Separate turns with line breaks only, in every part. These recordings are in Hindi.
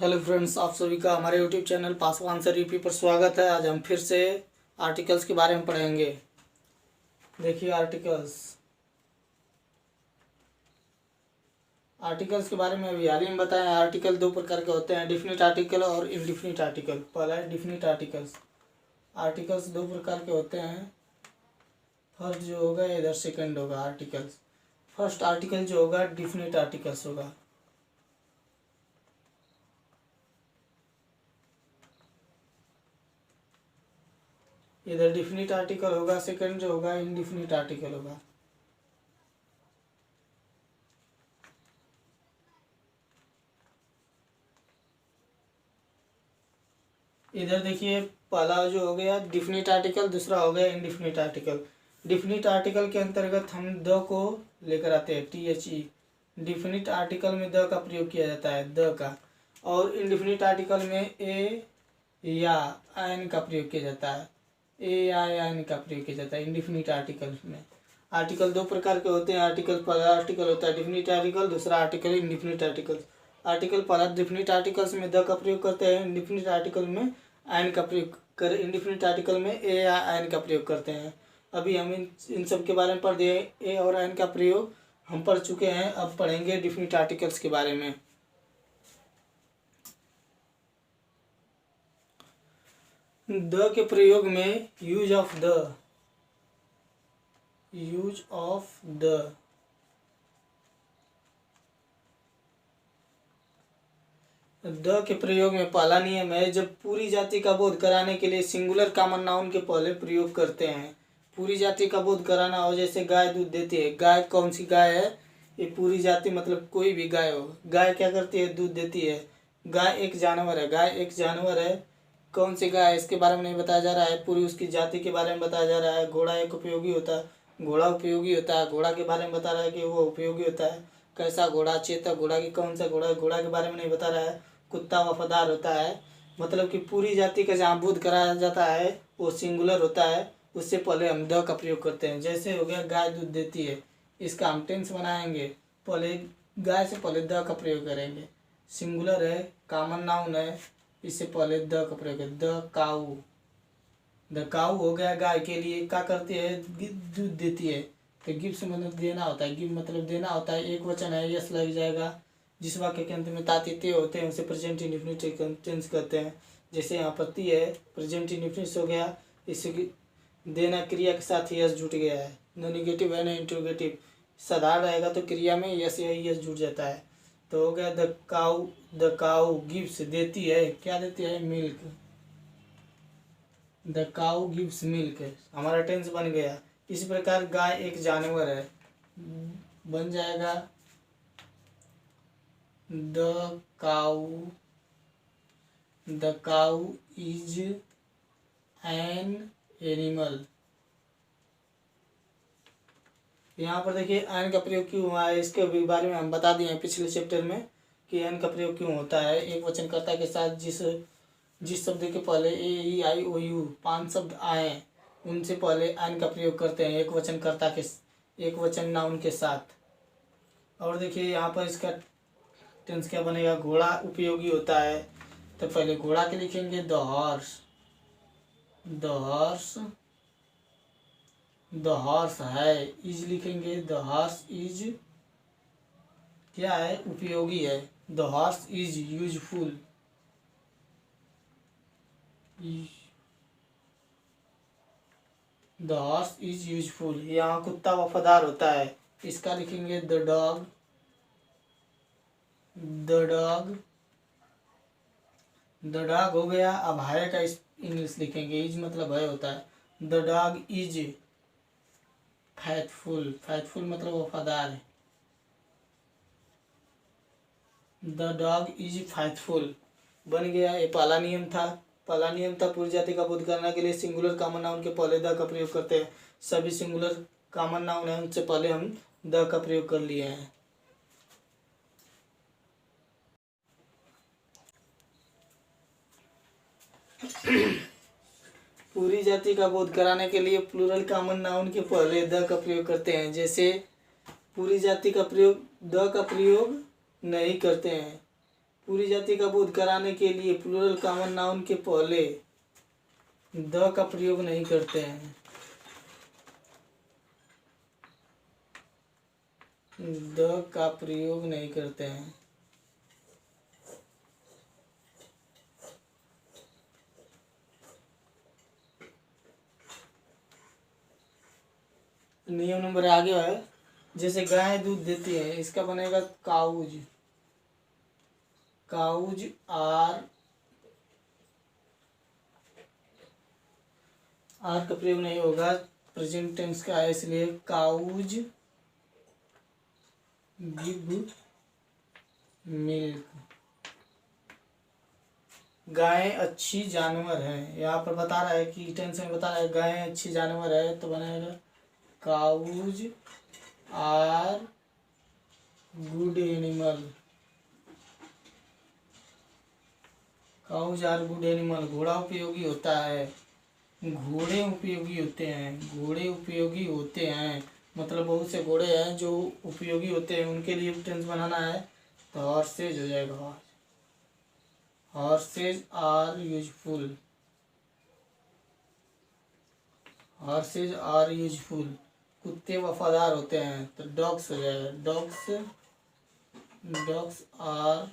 हेलो फ्रेंड्स, आप सभी का हमारे YouTube channel Paswan sir UP पर स्वागत है। आज हम फिर से आर्टिकल्स के बारे में पढ़ेंगे। देखिए आर्टिकल्स के बारे में अभी हाल ही में बताएं। आर्टिकल दो प्रकार के होते हैं, डिफिनिट आर्टिकल और इनडिफिनिट आर्टिकल। पहला है डिफिनिट आर्टिकल्स। आर्टिकल्स दो प्रकार के होते हैं। फर्स्ट जो होगा इधर सेकंड होगा आर्टिकल्स। फर्स्ट आर्टिकल जो होगा डिफिनिट आर्टिकल्स होगा। इधर डिफिनिट आर्टिकल होगा, सेकंड जो होगा इनडिफिनिट आर्टिकल होगा। इधर देखिए, पहला जो हो गया डिफिनिट आर्टिकल, दूसरा हो गया इनडिफिनिट आर्टिकल। डिफिनिट आर्टिकल के अंतर्गत हम द को लेकर आते हैं, THE। डिफिनिट आर्टिकल में द का प्रयोग किया जाता है, द का। और इनडिफिनिट आर्टिकल में ए या एन का प्रयोग किया जाता है, ए या एन का प्रयोग किया जाता है इनडिफिनिट आर्टिकल में। आर्टिकल दो प्रकार के होते हैं। पहला आर्टिकल होता है डिफिनिट आर्टिकल, दूसरा आर्टिकल इनडिफिनिट आर्टिकल। आर्टिकल पहला डिफिनिट आर्टिकल्स में द का प्रयोग करते हैं, इनडिफिनिट आर्टिकल में एन का प्रयोग कर इनडिफिनिट आर्टिकल में ए या एन का प्रयोग करते हैं। अभी हम इन सब के बारे में पढ़ दिए। ए और एन का प्रयोग हम पढ़ चुके हैं, अब पढ़ेंगे डिफिनिट आर्टिकल्स के बारे में। द के प्रयोग में यूज ऑफ द द के प्रयोग में पहला नियम है, जब पूरी जाति का बोध कराने के लिए सिंगुलर कॉमन नाउन के पहले प्रयोग करते हैं। पूरी जाति का बोध कराना हो, जैसे गाय दूध देती है। गाय कौन सी गाय है? ये पूरी जाति मतलब कोई भी गाय हो। गाय क्या करती है? दूध देती है। गाय एक जानवर है। गाय एक जानवर है। कौन सी गाय है इसके बारे में नहीं बताया जा रहा है, पूरी उसकी जाति के बारे में बताया जा रहा है। घोड़ा एक उपयोगी होता है, घोड़ा उपयोगी होता है। घोड़ा के बारे में बता रहा है कि वो उपयोगी होता है। कैसा घोड़ा? चेतक घोड़ा। की कौन सा घोड़ा? घोड़ा के बारे में नहीं बता रहा है। कुत्ता वफादार होता है। मतलब कि पूरी जाति का जहाँ बोध कराया जाता है वो सिंगुलर होता है, उससे पहले हम द का प्रयोग करते हैं। जैसे हो गया गाय दूध देती है, इसका हम टेंस बनाएंगे, पहले गाय से पहले द का प्रयोग करेंगे। सिंगुलर है, कॉमन नाउन है, इससे पहले द का प्रयोग है। The cow. द काऊ हो गया गाय के लिए, क्या करती है? दूध देती है। तो गिव से मतलब देना होता है। गिव मतलब देना होता है। एक वचन है, यस लग जाएगा। जिस वाक्य के अंत में तातित्य होते हैं उसे प्रेजेंट इंडेफिनिट टेंस कहते हैं। जैसे यहाँ प्रति है, प्रेजेंट इंडेफिनिट हो गया। इससे देना क्रिया के साथ यस जुट गया है। न निगेटिव है न इंट्रोगेटिव। साधारण रहेगा तो क्रिया में यस या यस जुट जाता है। तो हो गया द काऊ गिव्स देती है। क्या देती है? Milk. The cow gives milk हमारा टेंस बन गया। इसी प्रकार गाय एक जानवर है, बन जाएगा the cow is an animal. यहाँ पर देखिए एन का प्रयोग क्यों हुआ है, इसके बारे में हम बता दिए हैं पिछले चैप्टर में कि एन का प्रयोग क्यों होता है। एक वचनकर्ता के साथ जिस शब्द के पहले ए ई आई ओ यू 5 शब्द आए, उनसे पहले एन का प्रयोग करते हैं एक वचन नाउन के साथ। और देखिए यहाँ पर इसका टेंस क्या बनेगा? घोड़ा उपयोगी होता है, तो पहले घोड़ा के लिखेंगे द हॉर्स है। इज लिखेंगे द हॉर्स इज क्या है? उपयोगी है। The horse is useful. The horse is useful. यहाँ कुत्ता वफादार होता है, इसका लिखेंगे द डॉग हो गया। अब है का इंग्लिश लिखेंगे, इज मतलब है होता है। द डॉग इज फैथफुल मतलब वफादार है। द डॉग इज फैथफुल बन गया। ये पहला नियम था। पूरी जाति का बोध करने के लिए सिंगुलर कॉमन नाउन के पहले द का प्रयोग करते हैं। सभी सिंगुलर कॉमन नाउन है, उनसे पहले हम द का प्रयोग कर लिए हैं। पूरी जाति का बोध कराने के लिए प्लूरल कॉमन नाउन के पहले द का प्रयोग करते हैं। जैसे पूरी जाति का प्रयोग द का प्रयोग नहीं करते हैं। पूरी जाति का बोध कराने के लिए प्लूरल कॉमन नाउन के पहले द का प्रयोग नहीं करते हैं। द का प्रयोग नहीं करते हैं। नियम नंबर आगे है, जैसे गाय दूध देती है, इसका बनेगा काउज। काउज आर का प्रयोग नहीं होगा, प्रेजेंट टेंस का है, इसलिए काउज गिव मिल्क। गाय अच्छी जानवर है, यहाँ पर बता रहा है कि टेंस में बता रहा है गाय अच्छी जानवर है, तो बनेगा cows are good animal. Cows are good animal. घोड़ा उपयोगी होता है, घोड़े उपयोगी होते हैं, घोड़े उपयोगी होते हैं, मतलब बहुत से घोड़े हैं जो उपयोगी होते हैं, उनके लिए टेंस बनाना है, तो हॉर्सेज हो जाएगा। Horses are useful. Horses are useful. कुत्ते वफादार होते हैं, तो डॉग्स हो जाएगा। Dogs are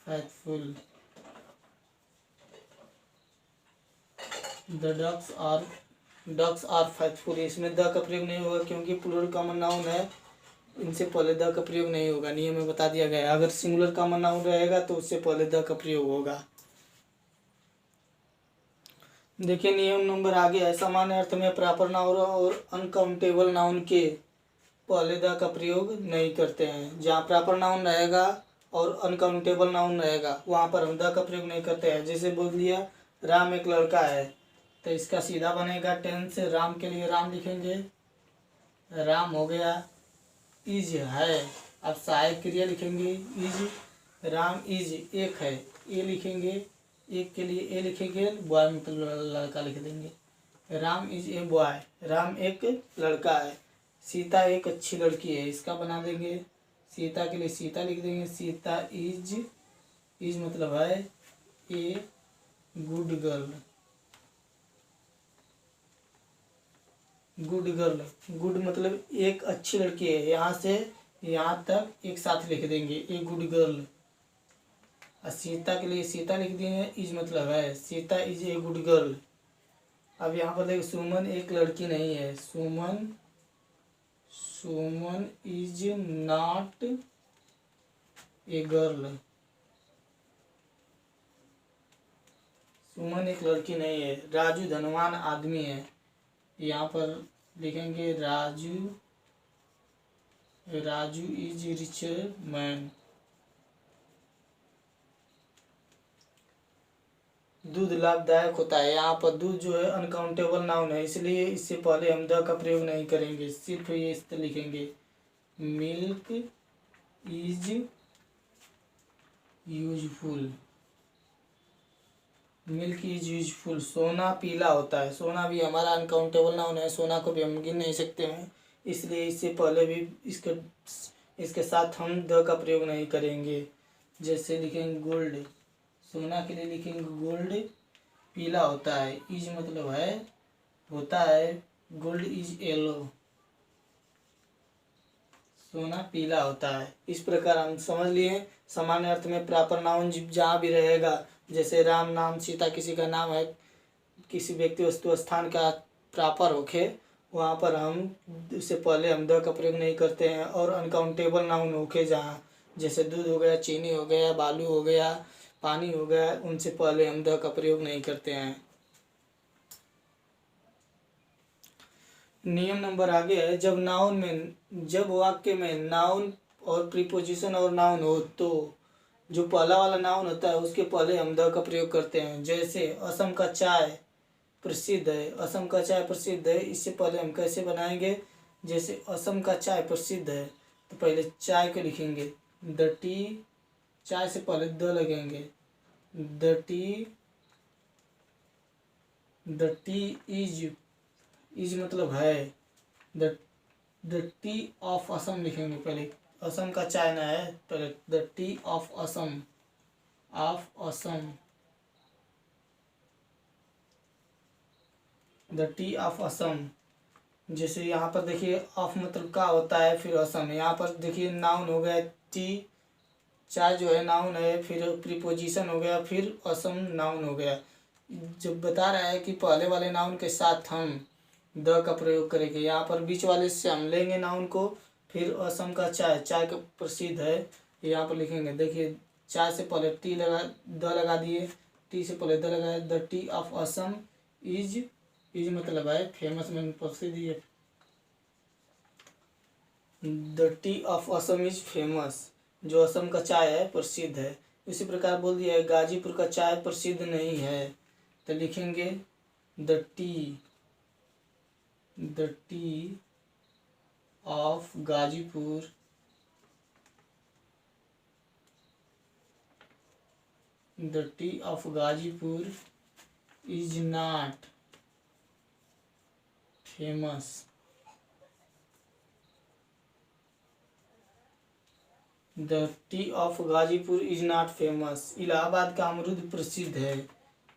faithful. The dogs are faithful. इसमें द का प्रयोग नहीं होगा क्योंकि प्लूरल कॉमन नाउन है, इनसे पहले द का प्रयोग नहीं होगा। नियम में बता दिया गया है, अगर सिंगुलर कॉमन नाउन रहेगा तो उससे पहले द का प्रयोग होगा। देखिए नियम नंबर आगे है, सामान्य अर्थ में प्रॉपर नाउन और अनकाउंटेबल नाउन के पहले द का प्रयोग नहीं करते हैं। जहाँ प्रॉपर नाउन रहेगा और अनकाउंटेबल नाउन रहेगा वहाँ पर हम द का प्रयोग नहीं करते हैं। जैसे बोल दिया राम एक लड़का है, तो इसका सीधा बनेगा टेंस, राम के लिए राम लिखेंगे, राम हो गया। इज है, अब सहायक क्रिया लिखेंगे इज, राम इज एक है, ए लिखेंगे, एक के लिए ए लिखेंगे, बॉय मतलब लड़का लिख देंगे। Ram is a boy, Ram एक लड़का है। सीता एक अच्छी लड़की है, इसका बना देंगे, सीता के लिए सीता लिख देंगे, सीता इज मतलब है a good girl. Good girl, good मतलब एक अच्छी लड़की है, यहाँ से यहाँ तक एक साथ लिख देंगे, ए गुड गर्ल। और सीता के लिए सीता लिख देंगे, इज मतलब है Sita is a good girl. अब यहाँ पर देखिए सुमन एक लड़की नहीं है, सुमन इज नॉट ए गर्ल। सुमन एक लड़की नहीं है। राजू धनवान आदमी है, यहाँ पर लिखेंगे राजू इज रिच मैन। दूध लाभदायक होता है, यहाँ पर दूध जो है अनकाउंटेबल नाउन है, इसलिए इससे पहले हम द का प्रयोग नहीं करेंगे, सिर्फ ये इस तरह लिखेंगे milk is useful. Milk is useful. सोना पीला होता है, सोना भी हमारा अनकाउंटेबल नाउन है, सोना को भी हम गिन नहीं सकते हैं, इसलिए इससे पहले भी इसके साथ हम द का प्रयोग नहीं करेंगे। जैसे लिखेंगे गोल्ड, सोना के लिए लिखेंगे गोल्ड, पीला होता है, इज मतलब है होता है, गोल्ड इज येलो, सोना पीला होता है। इस प्रकार हम समझ लिए सामान्य अर्थ में प्रॉपर नाउन जहाँ भी रहेगा, जैसे राम नाम, सीता किसी का नाम है, किसी व्यक्ति वस्तु स्थान का प्रॉपर होके वहाँ पर हम उससे पहले हम द का प्रयोग नहीं करते हैं। और अनकाउंटेबल नाउन होके जहाँ जैसे दूध हो गया, चीनी हो गया, बालू हो गया, पानी हो गया, उनसे पहले हम द का प्रयोग नहीं करते हैं। नियम नंबर आगे है, जब वाक्य में नाउन और प्रीपोजिशन और नाउन हो तो जो पहला वाला नाउन होता है उसके पहले हम द का प्रयोग करते हैं। जैसे असम का चाय प्रसिद्ध है, असम का चाय प्रसिद्ध है, इससे पहले हम कैसे बनाएंगे, जैसे असम का चाय प्रसिद्ध है तो पहले चाय को लिखेंगे, द टी, चाय से पहले द लगेंगे, द टी इज मतलब है, द टी ऑफ असम लिखेंगे, पहले असम का चाइना है, पहले the T of Assam, of Assam, the T of Assam. जैसे यहाँ पर देखिए ऑफ मतलब का होता है, फिर असम, यहाँ पर देखिए नाउन हो गया टी, चाय जो है नाउन है, फिर प्रीपोजिशन हो गया, फिर असम नाउन हो गया। जब बता रहा है कि पहले वाले नाउन के साथ हम द का प्रयोग करेंगे, यहाँ पर बीच वाले से हम लेंगे नाउन को, फिर असम का चाय, चाय का प्रसिद्ध है, यहाँ पर लिखेंगे। देखिए चाय से पहले टी लगा, द लगा दिए, टी से पहले द लगाया, the T of Assam is, is मतलब है फेमस में प्रसिद्ध है, the T of Assam is famous, जो असम का चाय है प्रसिद्ध है। इसी प्रकार बोल दिया है गाजीपुर का चाय प्रसिद्ध नहीं है, तो लिखेंगे the T, the T of Ghazipur the T of Ghazipur is not famous, the T of Ghazipur is not famous. Allahabad का अमरूद प्रसिद्ध है,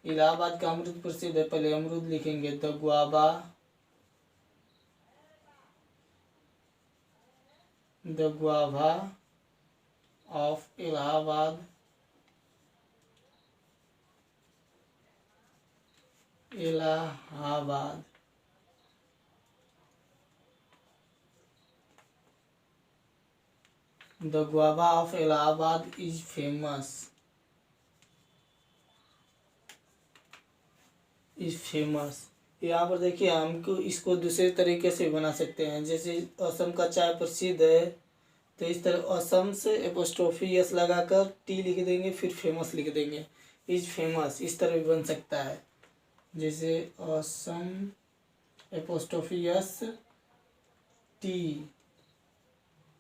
इलाहाबाद का अमरूद प्रसिद्ध है, पहले अमरूद लिखेंगे, the guava, the guava of Allahabad, Allahabad, the guava of Allahabad is famous, is famous. यहाँ पर देखिए हमको इसको दूसरे तरीके से बना सकते हैं, जैसे असम का चाय प्रसिद्ध है, तो इस तरह असम से एपोस्ट्रोफी एस लगाकर टी लिख देंगे, फिर फेमस लिख देंगे, इज फेमस, इस तरह भी बन सकता है। जैसे Assam apostrophe S T,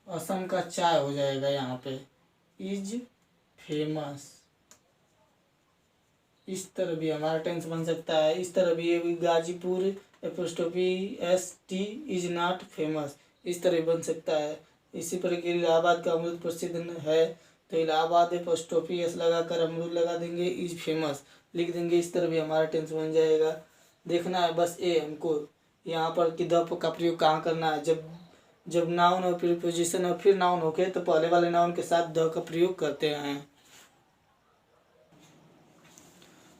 Assam का चाय हो जाएगा यहाँ पे, इज फेमस, इस तरह भी हमारा टेंस बन सकता है। इस तरह भी ये Ghazipur apostrophe S T is not famous, इस तरह बन सकता है। इसी प्रकार इलाहाबाद का अमरूद प्रसिद्ध है, तो इलाहाबाद एपोस्ट्रोफी एस लगाकर अमरूद लगा देंगे, इज फेमस लिख देंगे, इस तरह भी हमारा टेंस बन जाएगा। देखना है बस ए हमको यहाँ पर कि द का प्रयोग कहाँ करना है, जब नाउन और प्रीपोजिशन और फिर नाउन होके तो पहले वाले नाउन के साथ द का प्रयोग करते हैं।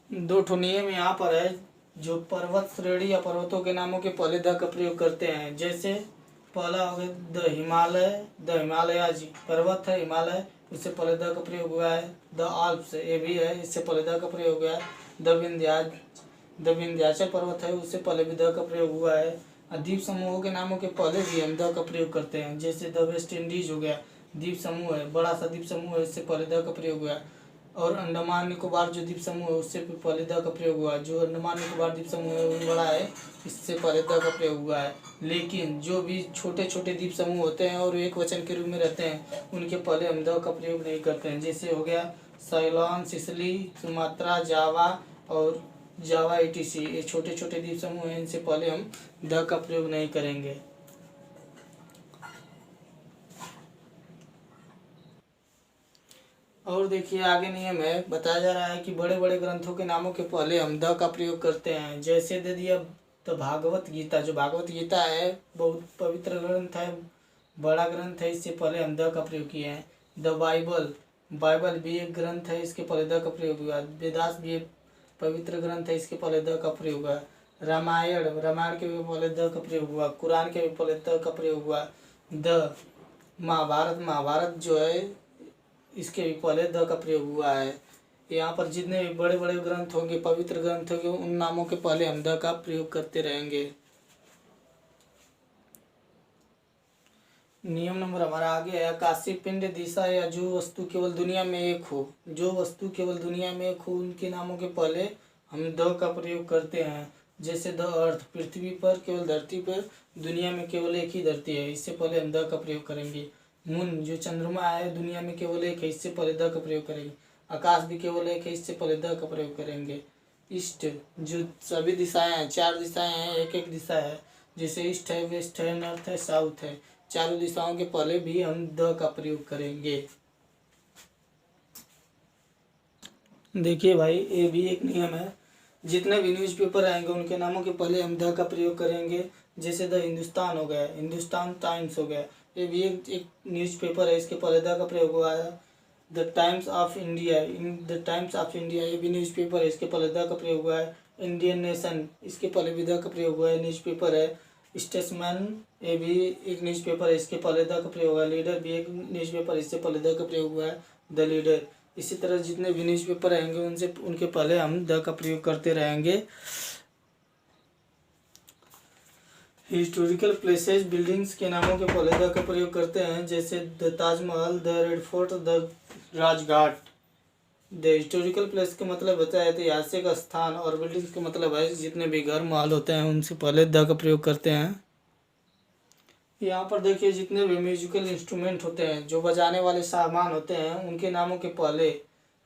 दो ठो नियम यहाँ पर है, जो पर्वत श्रेणी या पर्वतों के नामों के पहले द का प्रयोग करते हैं। जैसे पहला हो गया द हिमालय, द हिमालयाज पर्वत है हिमालय, इससे पहले द का प्रयोग हुआ है। द आल्प्स ये भी है, इससे पहले द का प्रयोग हुआ है। द विंध्याचल पर्वत है, उससे पहले भी द का प्रयोग हुआ है। द्वीप समूहों के नामों के पहले भी हम द का प्रयोग करते हैं। जैसे द वेस्ट इंडीज हो गया, द्वीप समूह है, बड़ा सा द्वीप समूह है, इससे पहले द का प्रयोग हुआ है। और अंडमान निकोबार जो द्वीप समूह है, उससे पहले द का प्रयोग हुआ है। जो अंडमान निकोबार द्वीप समूह है वो बड़ा है, इससे पहले द का प्रयोग हुआ है। लेकिन जो भी छोटे छोटे द्वीप समूह होते हैं और एक वचन के रूप में रहते हैं, उनके पहले हम द का प्रयोग नहीं करते हैं। जैसे हो गया साइलोन, सिसिली, सुमात्रा, जावा और जावा etc, ये छोटे छोटे द्वीप समूह हैं, इनसे पहले हम द का प्रयोग नहीं करेंगे। और देखिए आगे नियम है, बताया जा रहा है कि बड़े बड़े ग्रंथों के नामों के पहले हम द का प्रयोग करते हैं। जैसे दे दिया तो भागवत गीता, जो भागवत गीता है बहुत पवित्र ग्रंथ है, बड़ा ग्रंथ है, इससे पहले हम द का प्रयोग किए हैं। द बाइबल, बाइबल भी एक ग्रंथ है, इसके पहले द का प्रयोग हुआ। वेदास भी एक पवित्र ग्रंथ है, इसके पहले द का प्रयोग हुआ। रामायण, रामायण के भी पहले द का प्रयोग हुआ। कुरान के भी पहले द का प्रयोग हुआ। द महाभारत, महाभारत जो है इसके भी पहले द का प्रयोग हुआ है। यहाँ पर जितने भी बड़े बड़े ग्रंथ होंगे, पवित्र ग्रंथ होंगे, उन नामों के पहले हम द का प्रयोग करते रहेंगे। नियम नंबर हमारा आगे है, आकाशीय पिंड, दिशा या जो वस्तु केवल दुनिया में एक हो, जो वस्तु केवल दुनिया में एक हो, उनके नामों के पहले हम द का प्रयोग करते हैं। जैसे द अर्थ, पृथ्वी पर, केवल धरती पर, दुनिया में केवल एक ही धरती है, इससे पहले हम द का प्रयोग करेंगे। मून, जो चंद्रमा है, दुनिया में केवल एक है, इससे पहले द का प्रयोग करेंगे। आकाश भी केवल एक है, इससे पहले द का प्रयोग करेंगे। ईस्ट, जो सभी दिशाएं हैं, चार दिशाएं हैं, एक एक दिशा है, जैसे ईस्ट है, वेस्ट है, नॉर्थ है, साउथ है, चारों दिशाओं के पहले भी हम द का प्रयोग करेंगे। देखिए भाई, ये भी एक नियम है, जितने भी न्यूज़पेपर आएंगे उनके नामों के पहले हम द का प्रयोग करेंगे। जैसे द हिंदुस्तान हो गया, हिंदुस्तान टाइम्स हो गया, ये भी एक न्यूज़पेपर है, इसके पहले द का प्रयोग हुआ है। The times of India, in the times of India, ये भी न्यूज़पेपर है, इसके पहले द का प्रयोग हुआ है। इंडियन नेशन, इसके पहले भी द का प्रयोग हुआ है, न्यूज़पेपर है। स्टेट्समैन, ये भी एक न्यूज़पेपर है, इसके पहले द का प्रयोग हुआ है। लीडर भी एक न्यूज़पेपर, इससे पहले द का प्रयोग हुआ है, द लीडर। इसी तरह जितने भी न्यूज़पेपर रहेंगे उनसे उनके पहले हम द का प्रयोग करते रहेंगे। हिस्टोरिकल प्लेसेस, बिल्डिंग्स के नामों के पहले द का प्रयोग करते हैं, जैसे the Taj Mahal, the red fort, the Rajghat. The historical place का मतलब होता है ऐतिहासिक स्थान, और बिल्डिंग्स का मतलब है जितने भी घर महल होते हैं उनसे पहले द का प्रयोग करते हैं। यहाँ पर देखिए, जितने भी म्यूजिकल इंस्ट्रूमेंट होते हैं, जो बजाने वाले सामान होते हैं, उनके नामों के पहले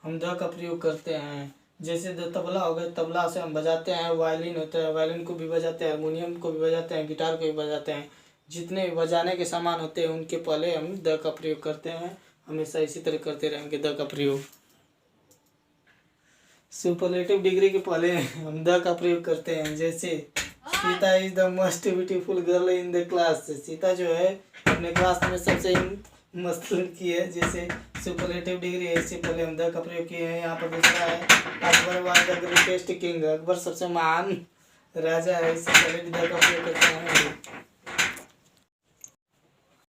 हम द का प्रयोग करते हैं। जैसे द तबला हो गया, तबला से हम बजाते हैं। वायलिन होता है, वायलिन को भी बजाते हैं, हारमोनियम को भी बजाते हैं, गिटार को भी बजाते हैं। जितने भी बजाने के सामान होते हैं उनके पहले हम द का प्रयोग करते हैं। हमेशा इसी तरह करते रहेंगे द का प्रयोग। सुपरलेटिव डिग्री के पहले हम द का प्रयोग करते हैं। जैसे Sita is the most beautiful girl in the class, Sita जो है अपने क्लास में सबसे मस्त लड़की है। जैसे सुपरलेटिव डिग्री है, इससे पहले हम द का प्रयोग किए हैं। यहाँ पर दूसरा है Akbar was the greatest king, Akbar सबसे महान राजा है, इससे पहले भी द का प्रयोग करते हैं।